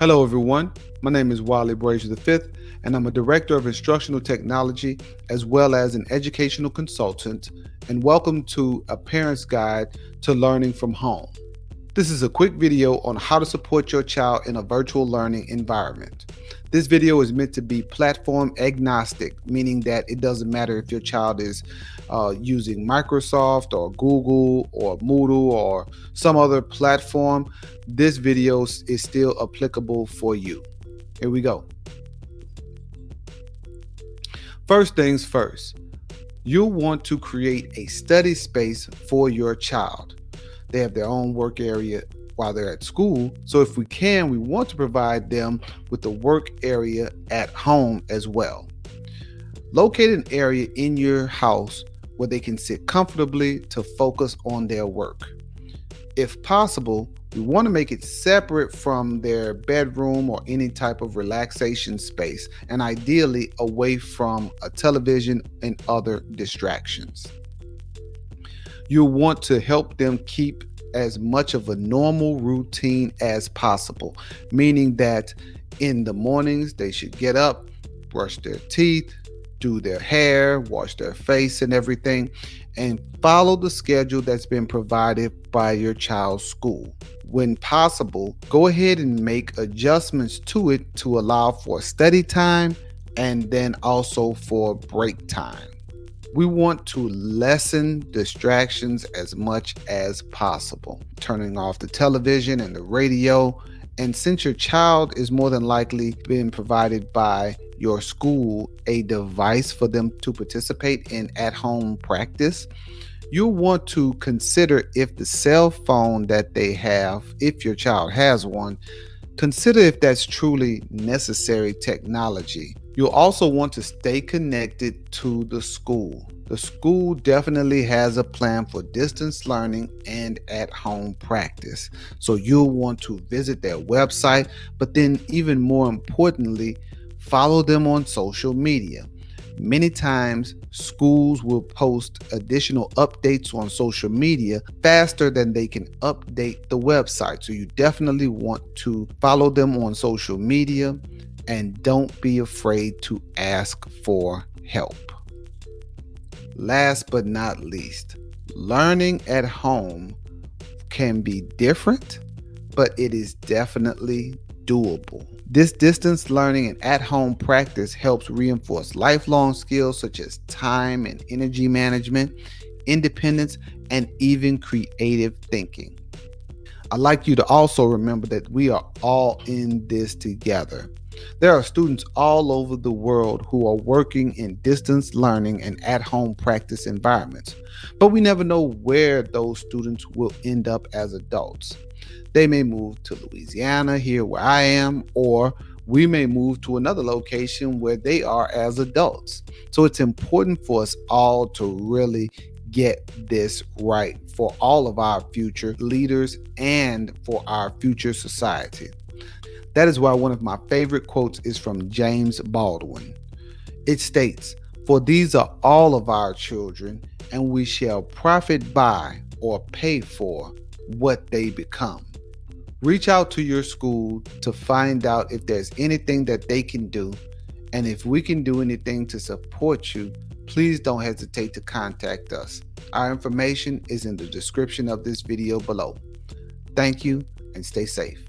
Hello everyone, my name is Wiley Brazier V, and I'm a Director of Instructional Technology as well as an educational consultant, and welcome to A Parent's Guide to Learning from Home. This is a quick video on how to support your child in a virtual learning environment. This video is meant to be platform agnostic, meaning that it doesn't matter if your child is using Microsoft or Google or Moodle or some other platform. This video is still applicable for you. Here we go. First things first, you'll want to create a study space for your child. They have their own work area while they're at school. So if we can, we want to provide them with the work area at home as well. Locate an area in your house where they can sit comfortably to focus on their work. If possible, we want to make it separate from their bedroom or any type of relaxation space, and ideally away from a television and other distractions. You'll want to help them keep as much of a normal routine as possible, meaning that in the mornings they should get up, brush their teeth, do their hair, wash their face and everything, and follow the schedule that's been provided by your child's school. When possible, go ahead and make adjustments to it to allow for study time and then also for break time. We want to lessen distractions as much as possible, turning off the television and the radio. And since your child is more than likely being provided by your school a device for them to participate in at-home practice, you'll want to consider if the cell phone that they have, if your child has one, consider if that's truly necessary technology. You'll also want to stay connected to the school. The school definitely has a plan for distance learning and at-home practice. So you'll want to visit their website, but then even more importantly, follow them on social media. Many times, schools will post additional updates on social media faster than they can update the website. So you definitely want to follow them on social media and don't be afraid to ask for help. Last but not least, learning at home can be different, but it is definitely doable. This distance learning and at-home practice helps reinforce lifelong skills such as time and energy management, independence, and even creative thinking. I'd like you to also remember that we are all in this together. There are students all over the world who are working in distance learning and at-home practice environments, but we never know where those students will end up as adults. They may move to Louisiana, here where I am, or we may move to another location where they are as adults. So it's important for us all to really get this right for all of our future leaders and for our future society. That is why one of my favorite quotes is from James Baldwin. It states, "For these are all of our children, and we shall profit by or pay for what they become." Reach out to your school to find out if there's anything that they can do, and if we can do anything to support you, please don't hesitate to contact us. Our information is in the description of this video below. Thank you and stay safe.